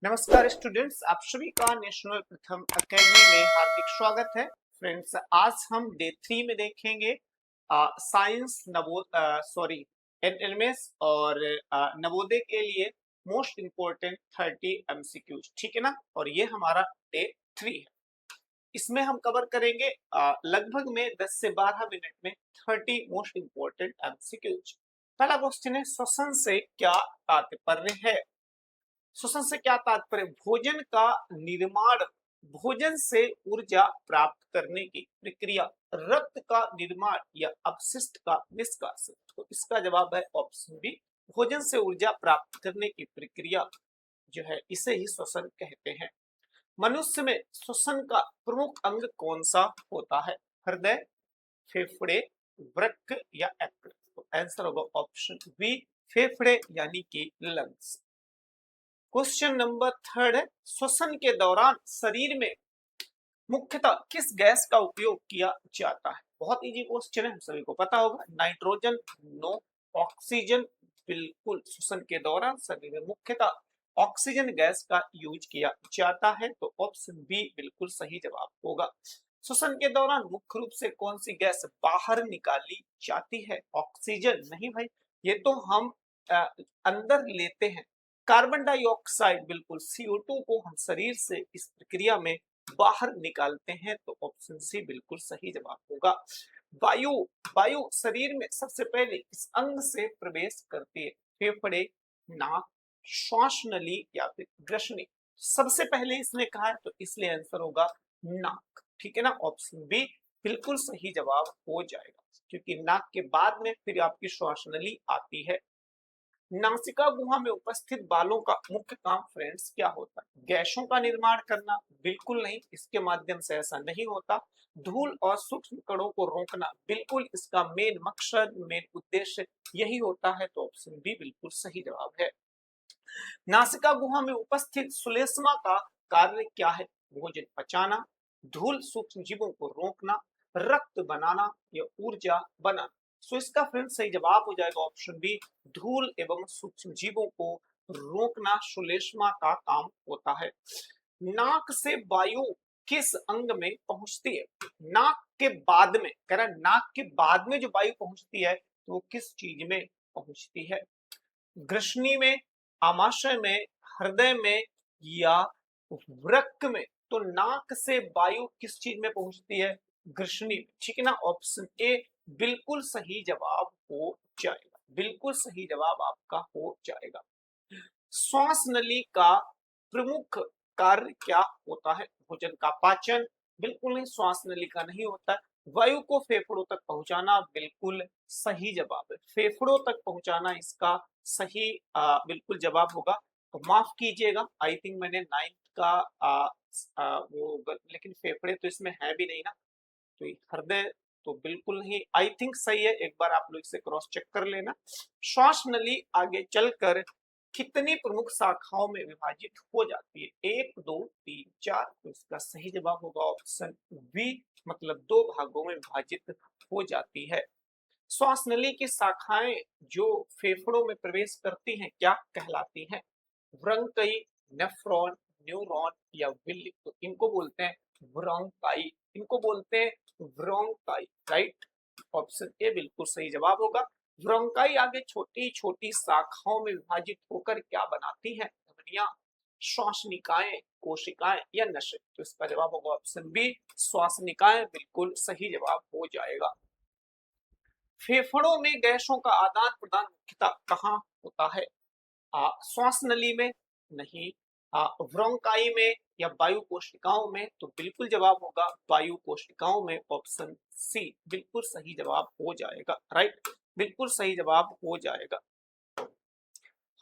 नमस्कार स्टूडेंट्स, आप सभी का नेशनल प्रथम अकेडमी में हार्दिक स्वागत है। फ्रेंड्स, आज हम डे 3 में देखेंगे साइंस एनएलएमएस और नवोदय के लिए मोस्ट इम्पोर्टेंट 30 एमसीक्यूज, ठीक है ना। और ये हमारा डे 3 है। इसमें हम कवर करेंगे लगभग में 10 से 12 मिनट में 30 मोस्ट इम्पोर्टेंट एमसीक्यूज। पहला क्वेश्चन है, श्वसन से क्या तात्पर्य है। श्वसन से क्या तात्पर्य। भोजन का निर्माण, भोजन से ऊर्जा प्राप्त करने की प्रक्रिया, रक्त का निर्माण या अपशिष्ट का निष्कासन। तो इसका जवाब है ऑप्शन बी, भोजन से ऊर्जा प्राप्त करने की प्रक्रिया जो है इसे ही श्वसन कहते हैं। मनुष्य में श्वसन का प्रमुख अंग कौन सा होता है। हृदय, फेफड़े, वृक्क या यकृत। तो आंसर होगा ऑप्शन बी, फेफड़े यानी कि लंग्स। क्वेश्चन नंबर 3 है, श्वसन के दौरान शरीर में मुख्यतः किस गैस का उपयोग किया जाता है। बहुत इजी क्वेश्चन है, हम सभी को पता होगा। Nitrogen, no. ऑक्सीजन, बिल्कुल। श्वसन के दौरान शरीर में मुख्यतः ऑक्सीजन गैस का यूज किया जाता है, तो ऑप्शन बी बिल्कुल सही जवाब होगा। श्वसन के दौरान मुख्य रूप से कौन सी गैस बाहर निकाली जाती है। ऑक्सीजन नहीं भाई, ये तो हम अंदर लेते हैं। कार्बन डाइऑक्साइड, बिल्कुल। CO2 को हम शरीर से इस प्रक्रिया में बाहर निकालते हैं, तो ऑप्शन सी बिल्कुल सही जवाब होगा। वायु, वायु शरीर में सबसे पहले इस अंग से प्रवेश करती है। फेफड़े, नाक, श्वास नली या फिर ग्रसनी। सबसे पहले इसने कहा है, तो इसलिए आंसर होगा नाक, ठीक है ना। ऑप्शन बी बिल्कुल सही जवाब हो जाएगा, क्योंकि नाक के बाद में फिर आपकी श्वास नली आती है। नासिका गुहा में उपस्थित बालों का मुख्य काम फ्रेंड्स क्या होता है। गैसों का निर्माण करना, बिल्कुल नहीं, इसके माध्यम से ऐसा नहीं होता। धूल और सूक्ष्म कणों को रोकना, बिल्कुल इसका मेन मकसद, मेन उद्देश्य यही होता है, तो ऑप्शन बी बिल्कुल सही जवाब है। नासिका गुहा में उपस्थित सुलेष्मा का कार्य क्या है। भोजन पचाना, धूल सूक्ष्म जीवों को रोकना, रक्त बनाना या ऊर्जा बनाना। सो इसका फ्रेंड्स सही जवाब हो जाएगा ऑप्शन बी, धूल एवं सूक्ष्म जीवों को रोकना सुलेष्मा का काम होता है। नाक से वायु किस अंग में पहुंचती है। नाक के बाद में, कह रहा नाक के बाद में जो वायु पहुंचती है, तो वो किस चीज में पहुंचती है। ग्रसनी में, आमाशय में, हृदय में या वृक्क में। तो नाक से वायु किस चीज में पहुंचती है, ग्रसनी में, ठीक है ना। ऑप्शन ए बिल्कुल सही जवाब हो जाएगा, बिल्कुल सही जवाब आपका हो जाएगा। श्वास नली का प्रमुख कार्य क्या होता है। भोजन का पाचन, बिल्कुल नहीं, श्वास नली का नहीं होता है। वायु को फेफड़ों तक पहुंचाना, बिल्कुल सही जवाब है, फेफड़ों तक पहुंचाना इसका सही बिल्कुल जवाब होगा। तो माफ कीजिएगा, आई थिंक मैंने 9th का लेकिन फेफड़े तो इसमें है भी नहीं ना, तो हृदय तो बिल्कुल नहीं, आई थिंक सही है। एक बार आप लोग इसे क्रॉस चेक कर लेना। श्वास नली आगे चलकर कितनी प्रमुख शाखाओं में विभाजित हो जाती है। 1, 2, 3, 4। तो इसका सही जवाब होगा ऑप्शन बी, मतलब 2 भागों में विभाजित हो जाती है। श्वास नली की शाखाएं जो फेफड़ों में प्रवेश करती हैं क्या कहलाती हैं। ब्रंकई, नेफ्रॉन, न्यूरॉन या विली। तो इनको बोलते हैं ब्रोंकाई, इनको बोलते हैं ब्रोंकाई, राइट। ऑप्शन ए बिल्कुल सही जवाब होगा। ब्रोंकाई आगे छोटी छोटी शाखाओं में विभाजित होकर क्या बनाती है, धमनियां, श्वासनिकाएं, कोशिकाएं या नसें। तो इसका जवाब होगा ऑप्शन बी, श्वासनिकाएं, बिल्कुल सही जवाब हो जाएगा। फेफड़ों में गैसों का आदान प्रदान मुख्यतः कहाँ होता है। श्वास नली में नहीं, ब्रोंकाई में या वायु कोशिकाओं में। तो बिल्कुल जवाब होगा वायु कोशिकाओं में, ऑप्शन सी बिल्कुल सही जवाब हो जाएगा, राइट, बिल्कुल सही जवाब हो जाएगा।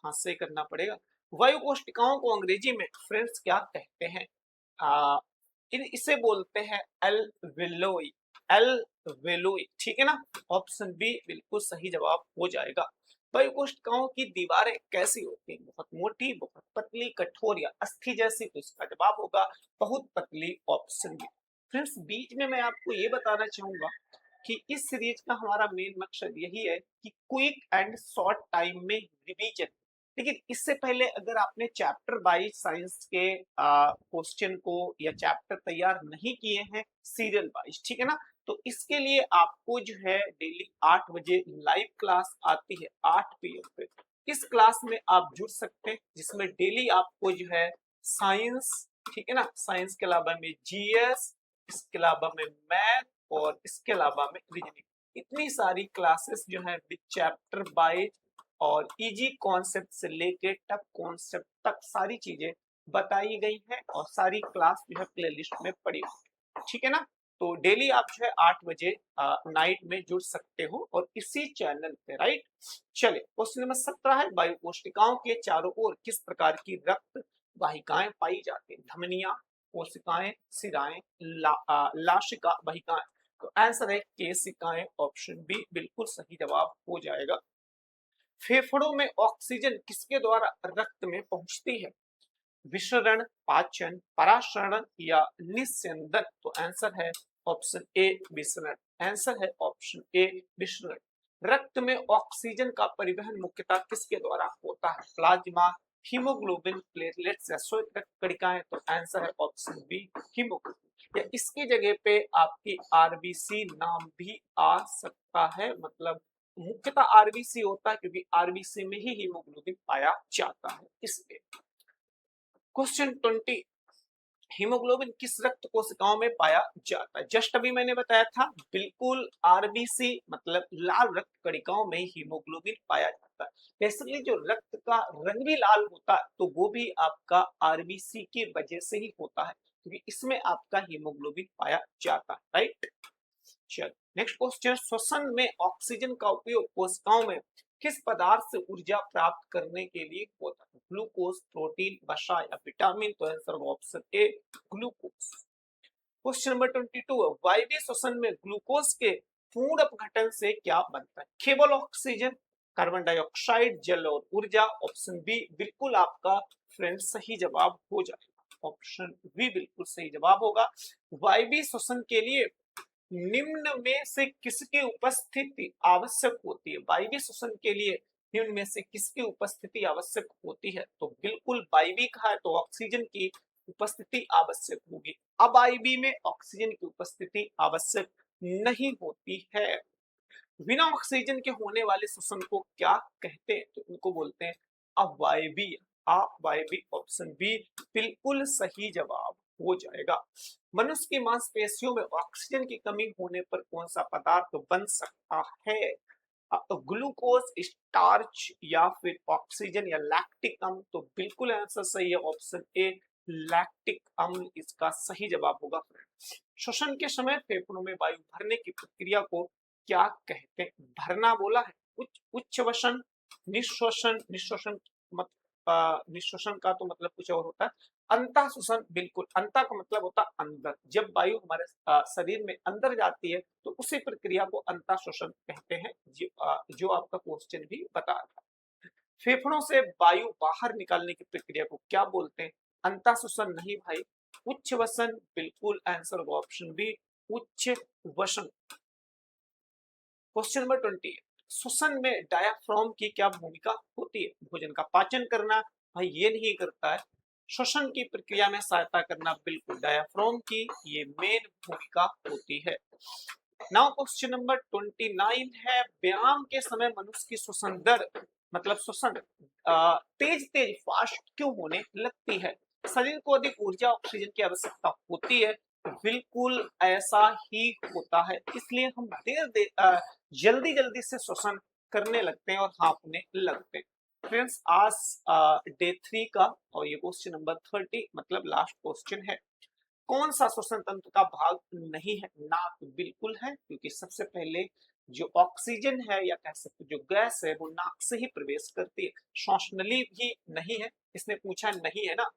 हाथ से करना पड़ेगा। वायु कोशिकाओं को अंग्रेजी में फ्रेंड्स क्या कहते हैं। इसे बोलते हैं एल्वेलोई, एल्वेलोई, ठीक है ना। ऑप्शन बी बिल्कुल सही जवाब हो जाएगा। वायु कोशिकाओं की दीवारें कैसी होती हैं, बहुत मोटी, बहुत पतली, कठोर या अस्थि जैसी। तो इसका जवाब होगा बहुत पतली, ऑप्शन बी। फ्रेंड्स, बीच में मैं आपको ये बताना चाहूंगा कि इस सीरीज का हमारा मेन मकसद यही है कि क्विक एंड शॉर्ट टाइम में रिवीजन, लेकिन इससे पहले अगर आपने चैप्टर वाइज साइंस के क्वेश्चन को या चैप्टर तैयार नहीं किए हैं सीरियल वाइज, ठीक है ना, तो इसके लिए आपको जो है डेली 8 बजे लाइव क्लास आती है 8 PM पे। इस क्लास में आप जुड़ सकते हैं, जिसमें डेली आपको जो है साइंस, ठीक है ना, साइंस के अलावा में जीएस, इसके अलावा में मैथ और इसके अलावा में रीजनिंग, इतनी सारी क्लासेस जो है विद चैप्टर वाइज और इजी कॉन्सेप्ट से लेके टफ कॉन्सेप्ट तक सारी चीजें बताई गई हैं और सारी क्लास जो है प्लेलिस्ट में पड़ी हुई, ठीक है ना। तो डेली आप जो है 8 बजे नाइट में जुड़ सकते हो और इसी चैनल पे, राइट। चले क्वेश्चन नंबर 17 है, वायु कोशिकाओं के चारों ओर किस प्रकार की रक्त वाहिकाएं पाई जाती है? धमनियां, कोशिकाएं, सिराएं, लाशिका वाहिकाएं। तो आंसर है केशिकाएं, ऑप्शन बी बिल्कुल सही जवाब हो जाएगा। फेफड़ों में ऑक्सीजन किसके द्वारा रक्त में पहुंचती है? विसरण, पाचन, पराशरण या निस्यंदन। तो आंसर है ऑप्शन ए विसरण। आंसर है ऑप्शन ए विसरण। रक्त में ऑक्सीजन का परिवहन मुख्यतः किसके द्वारा होता है? प्लाज्मा, हीमोग्लोबिन, प्लेटलेट्स या श्वेत रक्त कणिकाएं। तो आंसर है ऑप्शन बी हीमोग्लोबिन। या इसकी जगह पे आपकी आरबीसी नाम भी आ सकता है, मतलब मुख्यतः आरबीसी होता है क्योंकि आरबीसी में ही हीमोग्लोबिन पाया जाता है, इसलिए। क्वेश्चन 20, हीमोग्लोबिन किस रक्त कोशिकाओं में पाया जाता है? जस्ट अभी मैंने बताया था, बिल्कुल आरबीसी मतलब लाल रक्त कणिकाओं में हीमोग्लोबिन पाया जाता है। बेसिकली जो रक्त का रंग भी लाल होता है तो वो भी आपका आरबीसी की वजह से ही होता है, क्योंकि इसमें आपका हीमोग्लोबिन पाया जाता है, राइट। चल नेक्स्ट क्वेश्चन, श्वसन में ऑक्सीजन का उपयोग कोशिकाओं में किस पदार्थ से ऊर्जा प्राप्त करने के लिए होता है? ग्लूकोज, प्रोटीन, वसा या विटामिन। तो answer option A glucose. Question number 22, वायवीय श्वसन में ग्लूकोज के पूर्ण अपघटन से क्या बनता है? केवल ऑक्सीजन, कार्बन डाइऑक्साइड, जल और ऊर्जा। ऑप्शन बी बिल्कुल आपका फ्रेंड सही जवाब हो जाएगा। ऑप्शन बी बिल्कुल सही जवाब होगा। वायवीय श्वसन के लिए निम्न में से किसकी उपस्थिति आवश्यक होती है? वायवीय श्वसन के लिए निम्न में से किसकी उपस्थिति आवश्यक होती है? तो बिल्कुल वायवीय कहा है तो ऑक्सीजन की उपस्थिति आवश्यक होगी। अब आईबी में ऑक्सीजन की उपस्थिति आवश्यक नहीं होती है। बिना ऑक्सीजन के होने वाले श्वसन को क्या कहते हैं? तो इनको बोलते हैं अवायवीय। अवायवीय, ऑप्शन बी बिल्कुल सही जवाब हो जाएगा। मनुष्य की मांसपेशियों में ऑक्सीजन की कमी होने पर कौन सा पदार्थ बन सकता है? ग्लूकोज, स्टार्च या फिर ऑक्सीजन या लैक्टिक अम्ल। तो बिल्कुल आंसर सही है, ऑप्शन ए लैक्टिक अम्ल इसका सही जवाब होगा। श्वसन के समय फेफड़ों में वायु भरने की प्रक्रिया को क्या कहते हैं? भरना बोला है। उच्च वसन, निश्वसन, निश्वसन मत निश्वसन का तो मतलब कुछ और होता है। अंतः श्वसन, बिल्कुल अंतः का मतलब होता है अंदर। जब वायु हमारे शरीर में अंदर जाती है तो उसी प्रक्रिया को अंतः श्वसन कहते हैं, जो आपका क्वेश्चन भी बता रहा है। फेफड़ों से वायु बाहर निकालने की प्रक्रिया को क्या बोलते हैं? अंतः श्वसन नहीं भाई, उच्च वसन। बिल्कुल आंसर ऑप्शन बी उच्च वसन। क्वेश्चन नंबर 20, श्वसन में डायाफ्राम की क्या भूमिका होती है? भोजन का पाचन करना, भाई ये नहीं करता है। श्वसन की प्रक्रिया में सहायता करना, बिल्कुल डायाफ्राम की ये मेन भूमिका होती है। नाउ क्वेश्चन नंबर 29 है, व्यायाम के समय मनुष्य की श्वसन दर मतलब श्वसन तेज तेज फास्ट क्यों होने लगती है? शरीर को अधिक ऊर्जा ऑक्सीजन की आवश्यकता होती है। बिल्कुल ऐसा ही होता है, इसलिए हम जल्दी जल्दी से श्वसन करने लगते हैं और हाँफने लगते हैं। फ्रेंड्स आज डे 3 का और ये क्वेश्चन नंबर 30 मतलब लास्ट क्वेश्चन है। कौन सा श्वसन तंत्र का भाग नहीं है? नाक बिल्कुल है, क्योंकि सबसे पहले जो ऑक्सीजन है या कह सकते जो गैस है वो नाक से ही प्रवेश करती है। श्वासनली भी नहीं है, इसने पूछा नहीं है ना।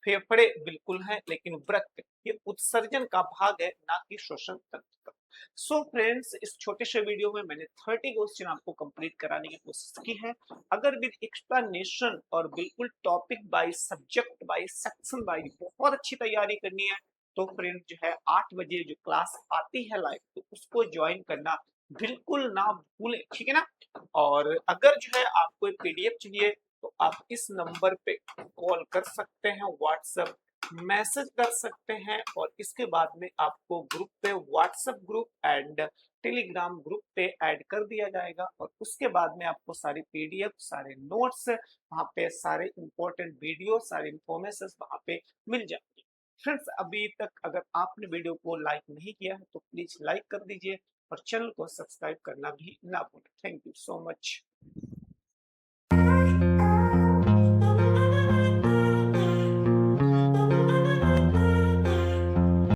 फेफड़े बिल्कुल है, लेकिन वृक्क ये उत्सर्जन का भाग है, ना कि श्वसन तंत्र का। सो फ्रेंड्स, इस छोटे से वीडियो में मैंने 30 क्वेश्चन आपको कंप्लीट कराने की कोशिश की है। अगर विद एक्सप्लेनेशन और बिल्कुल topic by subject by section by बहुत अच्छी तैयारी करनी है तो फ्रेंड जो है 8 बजे जो क्लास आती है लाइव, तो उसको ज्वाइन करना बिल्कुल ना भूलें, ठीक है ना। और अगर जो है आपको पीडीएफ चाहिए तो आप इस नंबर पे कॉल कर सकते हैं, व्हाट्सएप मैसेज कर सकते हैं, और इसके बाद में आपको ग्रुप पे, WhatsApp group and Telegram group पे ऐड कर दिया जाएगा, और उसके बाद में आपको सारी पीडीएफ, सारे नोट्स वहां पे, सारे इंपॉर्टेंट वीडियो, सारे इंफॉर्मेशन वहां पे मिल जाएंगे। फ्रेंड्स, अभी तक अगर आपने वीडियो को लाइक नहीं किया है तो प्लीज लाइक कर दीजिए और चैनल को सब्सक्राइब करना भी ना भूलें। Thank you so much.